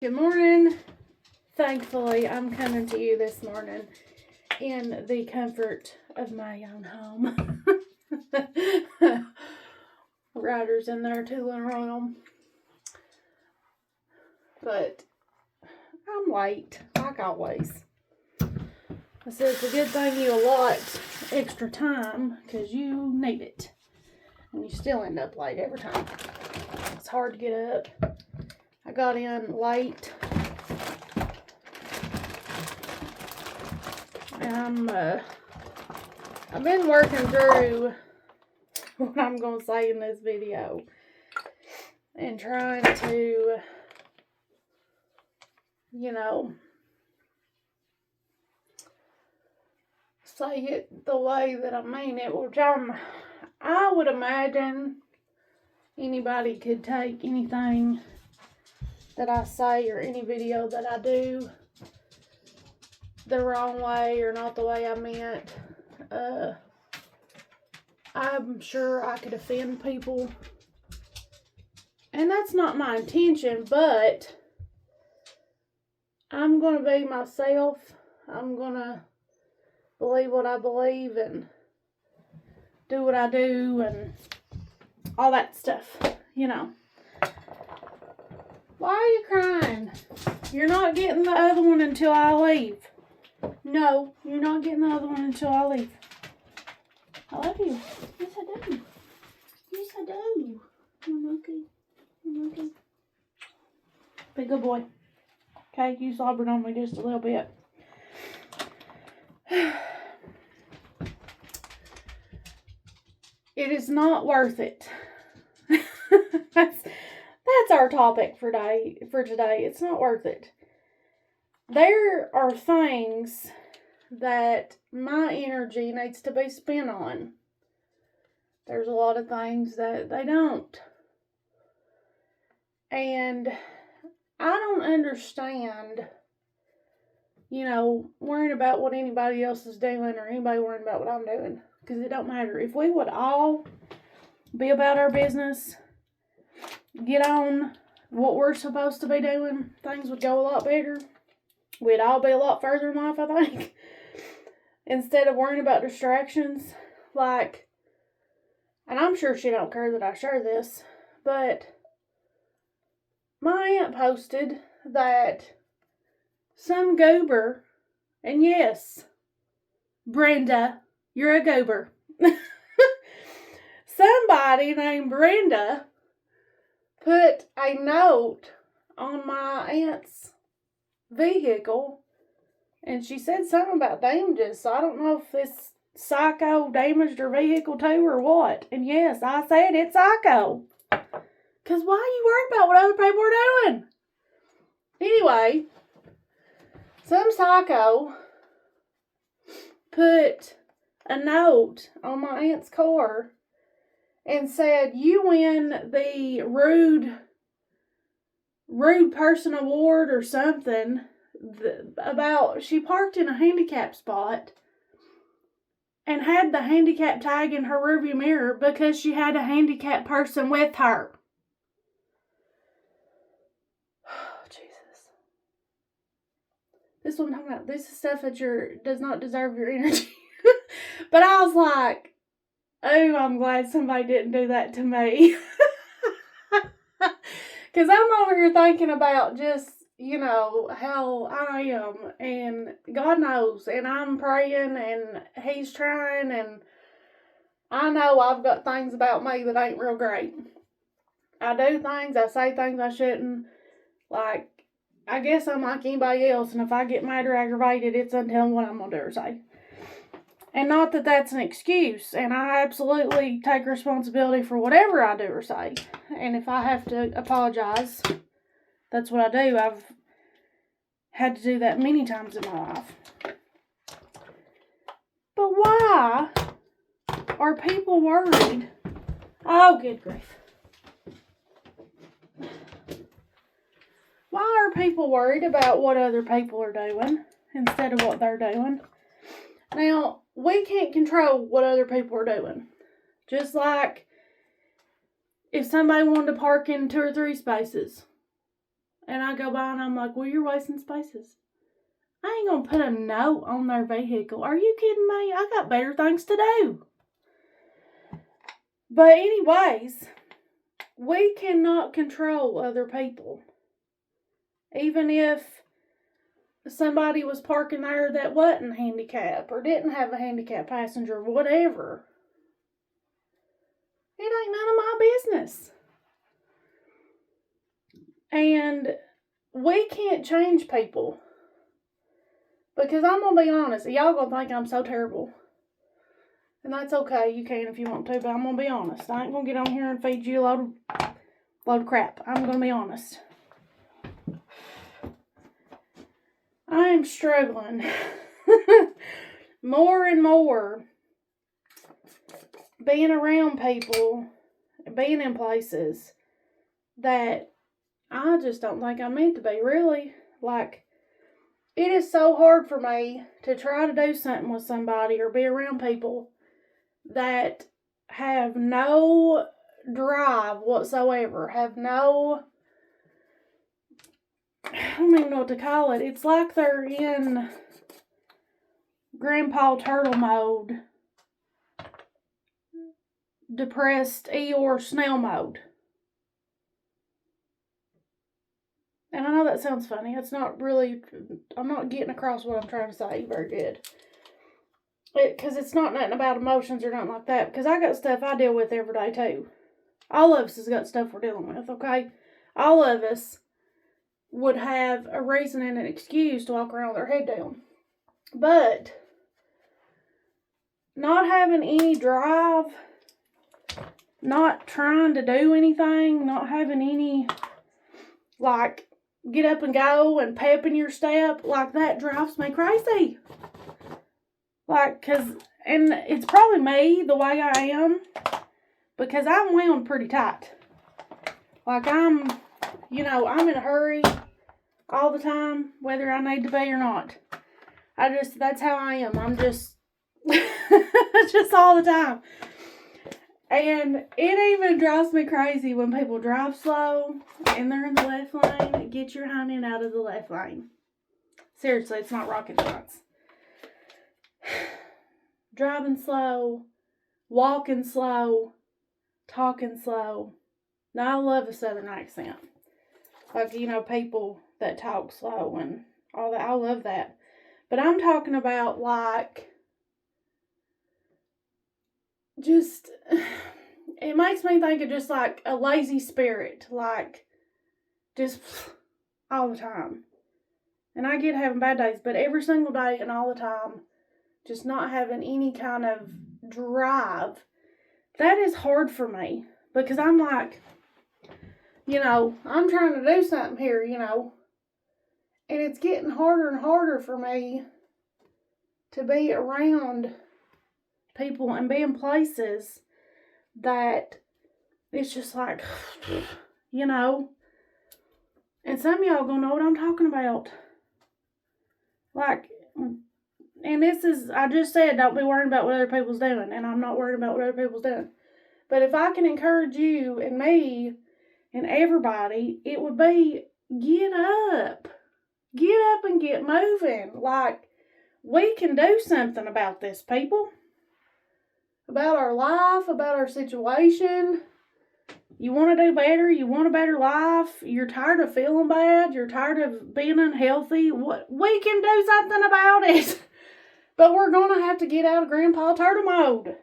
Good morning. Thankfully, I'm coming to you this morning in the comfort of my own home. Ryder's in there tooling around. But I'm late, like always. I said it's a good thing you allot extra time because you need it. And you still end up late every time. It's hard to get up. I got in late. I've been working through what I'm going to say in this video and trying to, say it the way that I mean it, which I would imagine anybody could take anything that I say or any video that I do the wrong way or not the way I meant. I'm sure I could offend people, and that's not my intention, but I'm going to be myself. I'm going to believe what I believe and do what I do and all that stuff, Why are you crying? You're not getting the other one until I leave. No, you're not getting the other one until I leave. I love you. Yes, I do. Yes, I do. I'm okay. Be a good boy. Okay, you slobbered on me just a little bit. It is not worth it. That's our topic for today. It's not worth it. There are things that my energy needs to be spent on. There's a lot of things that they don't. And I don't understand, worrying about what anybody else is doing or anybody worrying about what I'm doing. Because it don't matter. If we would all be about our business, get on what we're supposed to be doing, things would go a lot better. We'd all be a lot further in life, I think. Instead of worrying about distractions. And I'm sure she don't care that I share this, but my aunt posted that some goober, and yes, Brenda, you're a goober. Somebody named Brenda put a note on my aunt's vehicle, and she said something about damages, so I don't know if this psycho damaged her vehicle too or what. And yes, I said it's psycho. Because why are you worried about what other people are doing? Anyway, some psycho put a note on my aunt's car and said, you win the rude person award or something about she parked in a handicap spot and had the handicap tag in her rearview mirror because she had a handicapped person with her. Oh, Jesus. This is what I'm talking about. This is stuff that does not deserve your energy. But I was like, oh, I'm glad somebody didn't do that to me. Because I'm over here thinking about just, how I am. And God knows. And I'm praying and He's trying. And I know I've got things about me that ain't real great. I do things. I say things I shouldn't. I guess I'm like anybody else. And if I get mad or aggravated, it's untelling what I'm going to do or say. And not that that's an excuse, and I absolutely take responsibility for whatever I do or say. And if I have to apologize, that's what I do. I've had to do that many times in my life. But why are people worried? Oh, good grief. Why are people worried about what other people are doing instead of what they're doing? Now, we can't control what other people are doing. Just like if somebody wanted to park in 2 or 3 spaces and I go by and I'm like, well, you're wasting spaces. I ain't gonna put a note on their vehicle. Are you kidding me? I got better things to do. But anyways, we cannot control other people. Even if somebody was parking there that wasn't handicapped or didn't have a handicapped passenger, whatever. It ain't none of my business. And we can't change people. Because I'm going to be honest, y'all going to think I'm so terrible. And that's okay, you can if you want to, but I'm going to be honest. I ain't going to get on here and feed you a load of crap. I'm going to be honest. I am struggling more and more being around people, being in places that I just don't think I'm meant to be, really. Like, it is so hard for me to try to do something with somebody or be around people that have no drive whatsoever, have no, I don't even know what to call it. It's like they're in Grandpa Turtle mode, depressed Eeyore snail mode. And I know that sounds funny. It's not really, I'm not getting across what I'm trying to say very good. Because it's not nothing about emotions or nothing like that. Because I got stuff I deal with every day too. All of us has got stuff we're dealing with, okay? All of us would have a reason and an excuse to walk around with their head down. But not having any drive, not trying to do anything, not having any, like, get up and go and pep in your step, like, that drives me crazy. Like, and it's probably me, the way I am, because I'm wound pretty tight. Like, I'm in a hurry all the time, whether I need to be or not. That's how I am. I'm just, just all the time. And it even drives me crazy when people drive slow and they're in the left lane. Get your hind end out of the left lane. Seriously, it's not rocket science. Driving slow, walking slow, talking slow. Now, I love a southern accent. Like, people that talk slow and all that. I love that. But I'm talking about, like, just, it makes me think of just, like, a lazy spirit. Like, just all the time. And I get having bad days, but every single day and all the time, just not having any kind of drive, that is hard for me. Because I'm like, I'm trying to do something here, and it's getting harder and harder for me to be around people and be in places that it's just like, and some of y'all gonna know what I'm talking about. Like, and I just said, don't be worrying about what other people's doing, and I'm not worried about what other people's doing. But if I can encourage you and me and everybody, it would be, get up. Get up and get moving. Like, we can do something about this, people. About our life, about our situation. You want to do better. You want a better life. You're tired of feeling bad. You're tired of being unhealthy. We can do something about it. But we're going to have to get out of Grandpa Turtle mode.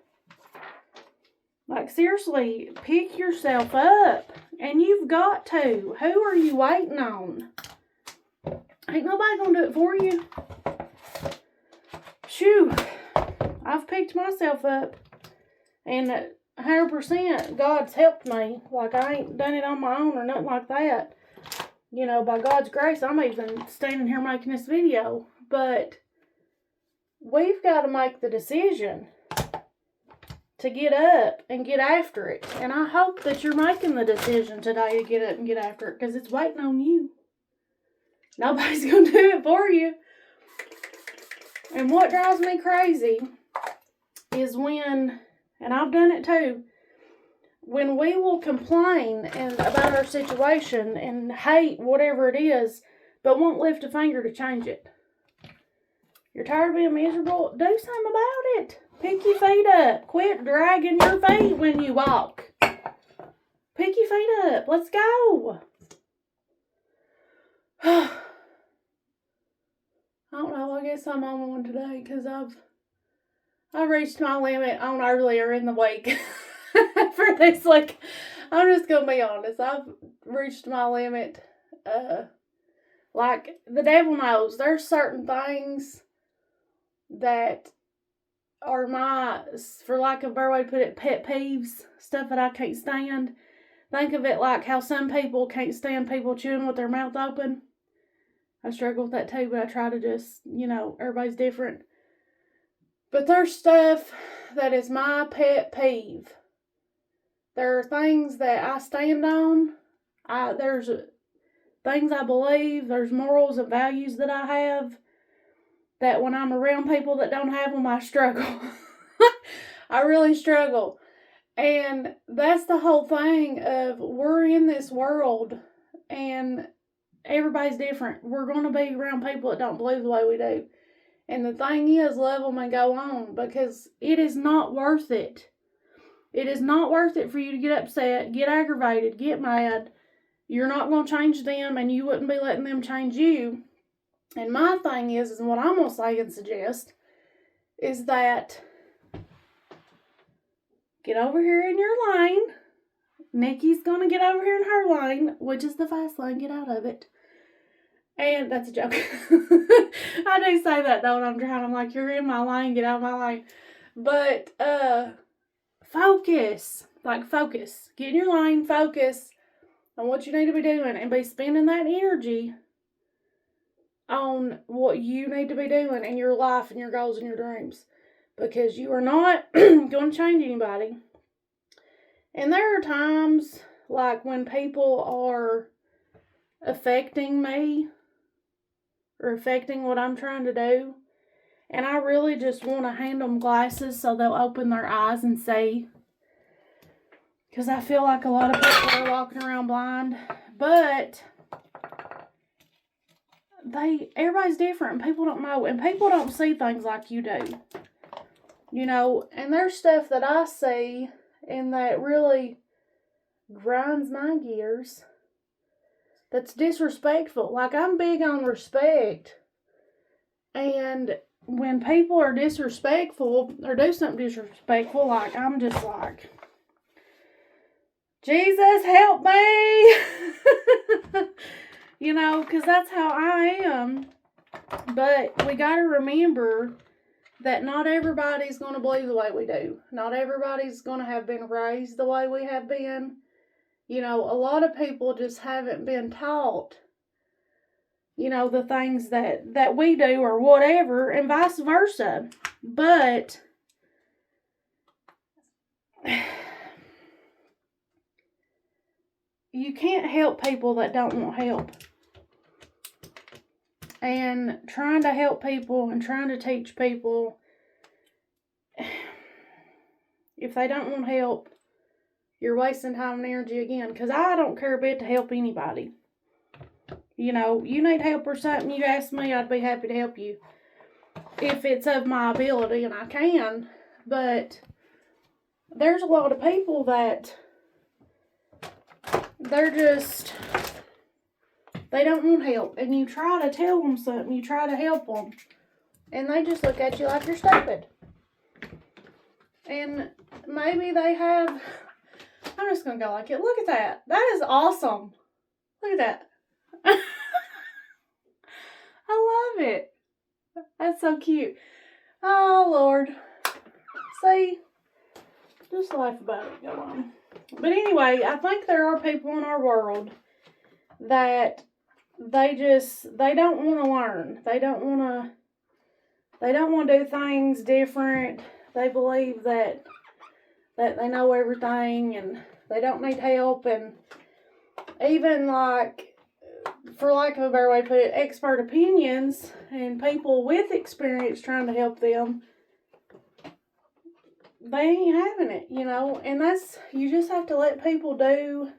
Like, seriously, pick yourself up. And you've got to. Who are you waiting on? Ain't nobody going to do it for you. Shoo. I've picked myself up. And 100% God's helped me. Like, I ain't done it on my own or nothing like that. By God's grace, I'm even standing here making this video. But we've got to make the decision to get up and get after it. And I hope that you're making the decision today to get up and get after it, because it's waiting on you. Nobody's going to do it for you. And what drives me crazy is when, and I've done it too, when we will complain about our situation and hate whatever it is, but won't lift a finger to change it. You're tired of being miserable? Do something about it. Pick your feet up. Quit dragging your feet when you walk. Pick your feet up. Let's go. I don't know. I guess I'm on one today because I reached my limit on earlier in the week. For this, like, I'm just gonna be honest. I've reached my limit. Like, the devil knows there's certain things that are my, for lack of a better way to put it, pet peeves. Stuff that I can't stand. Think of it like how some people can't stand people chewing with their mouth open. I struggle with that too, but I try to just, everybody's different. But there's stuff that is my pet peeve. There are things that I stand on. There's things I believe. There's morals and values that I have. That when I'm around people that don't have them, I struggle. I really struggle. And that's the whole thing of we're in this world and everybody's different. We're going to be around people that don't believe the way we do. And the thing is, love them and go on, because it is not worth it. It is not worth it for you to get upset, get aggravated, get mad. You're not going to change them, and you wouldn't be letting them change you. And my thing is what I'm going to say and suggest, is that get over here in your lane. Nikki's going to get over here in her lane, which is the fast lane. Get out of it. And that's a joke. I do say that, though, when I'm driving. I'm like, you're in my lane, get out of my lane. But, focus. Like, focus. Get in your lane, focus on what you need to be doing, and be spending that energy on what you need to be doing in your life and your goals and your dreams. Because you are not going to change anybody. And there are times, like, when people are affecting me, or affecting what I'm trying to do, and I really just want to hand them glasses so they'll open their eyes and see. Because I feel like a lot of people are walking around blind. But everybody's different. People don't know. And people don't see things like you do. And there's stuff that I see and that really grinds my gears. That's disrespectful. Like, I'm big on respect. And when people are disrespectful or do something disrespectful, like, I'm just like, Jesus, help me! Because that's how I am. But we got to remember that not everybody's going to believe the way we do. Not everybody's going to have been raised the way we have been. A lot of people just haven't been taught, the things that we do or whatever, and vice versa. But you can't help people that don't want help. And trying to help people and trying to teach people, if they don't want help, you're wasting time and energy again. Because I don't care a bit to help anybody. You need help or something, you ask me, I'd be happy to help you. If it's of my ability, and I can. But there's a lot of people that they don't want help. And you try to tell them something, you try to help them. And they just look at you like you're stupid. And maybe they have... I'm just going to go like it. Look at that. That is awesome. Look at that. I love it. That's so cute. Oh, Lord. See? Just laugh about it. Go on. But anyway, I think there are people in our world that they don't want to learn. They don't want to do things different. They believe that they know everything and they don't need help, and even, like, for lack of a better way to put it, expert opinions and people with experience trying to help them they ain't having it, you know. And that's, you just have to let people do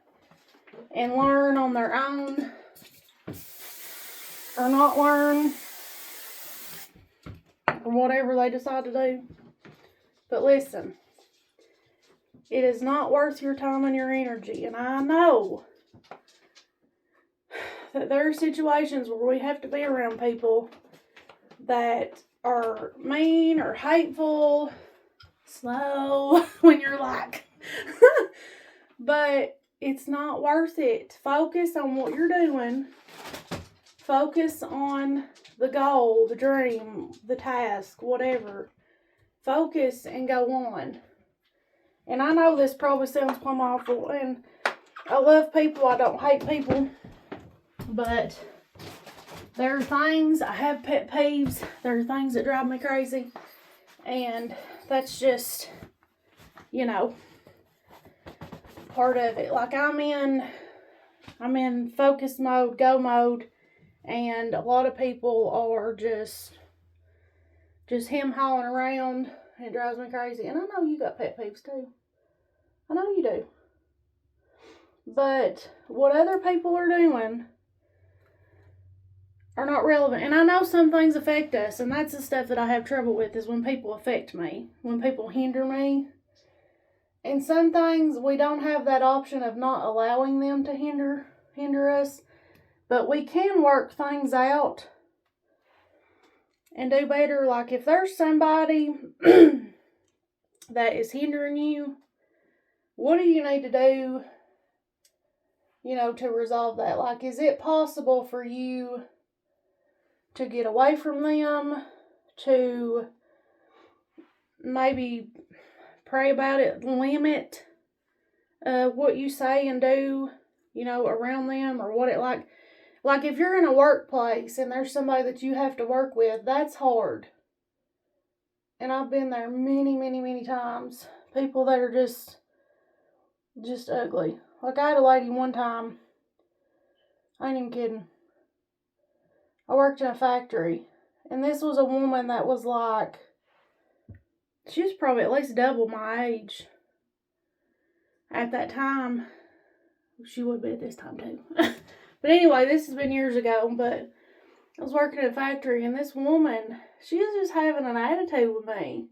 and learn on their own, or not learn, or whatever they decide to do. But listen, it is not worth your time and your energy. And I know that there are situations where we have to be around people that are mean or hateful, slow, when you're like, but it's not worth it. Focus on what you're doing. Focus on the goal, the dream, the task, whatever. Focus and go on. And I know this probably sounds plumb awful, and I love people, I don't hate people, but there are things, I have pet peeves, there are things that drive me crazy, and that's just, you know, part of it. Like I'm in focus mode, go mode, and a lot of people are just him-hawing around. It drives me crazy. And I know you got pet peeves too. I know you do. But what other people are doing are not relevant. And I know some things affect us, and that's the stuff that I have trouble with, is when people affect me, when people hinder me. And some things we don't have that option of not allowing them to hinder us, but we can work things out and do better. Like if there's somebody that is hindering you, what do you need to do, you know, to resolve that? Like, is it possible for you to get away from them, to maybe pray about it, limit what you say and do, you know, around them, or what it like if you're in a workplace and there's somebody that you have to work with, that's hard. And I've been there many, many, many times. People that are just ugly. Like I had a lady one time, I ain't even kidding, I worked in a factory, and this was a woman that was like, she was probably at least double my age at that time. She would be at this time too. But anyway, this has been years ago, but I was working in a factory, and this woman, she was just having an attitude with me.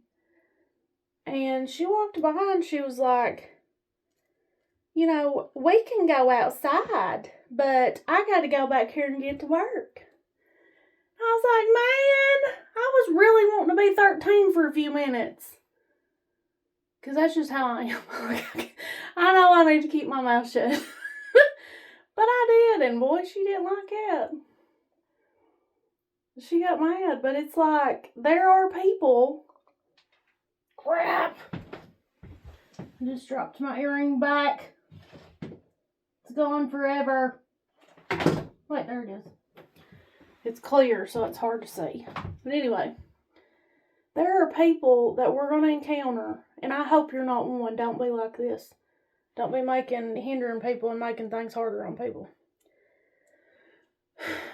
And she walked by and she was like, you know, we can go outside, but I got to go back here and get to work. I was like, man, I was really wanting to be 13 for a few minutes. Because that's just how I am. I know I need to keep my mouth shut. But I did, and boy, she didn't like it. She got mad, but it's like, there are people. Crap. I just dropped my earring back. It's gone forever. Wait, there it is. It's clear, so it's hard to see. But anyway, there are people that we're going to encounter, and I hope you're not one. Don't be like this. Don't be hindering people and making things harder on people.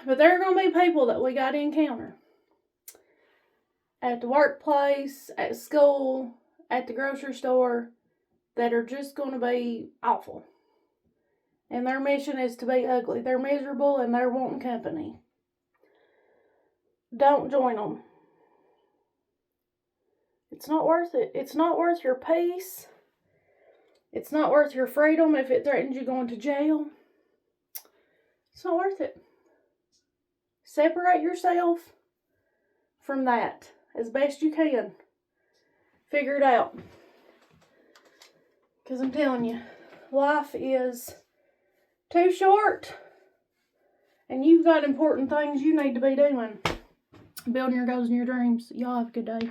But there are going to be people that we got to encounter. At the workplace, at school, at the grocery store, that are just going to be awful. And their mission is to be ugly. They're miserable and they're wanting company. Don't join them. It's not worth it. It's not worth your peace. It's not worth your freedom if it threatens you going to jail. It's not worth it. Separate yourself from that as best you can. Figure it out. Because I'm telling you, life is too short. And you've got important things you need to be doing. Building your goals and your dreams. Y'all have a good day.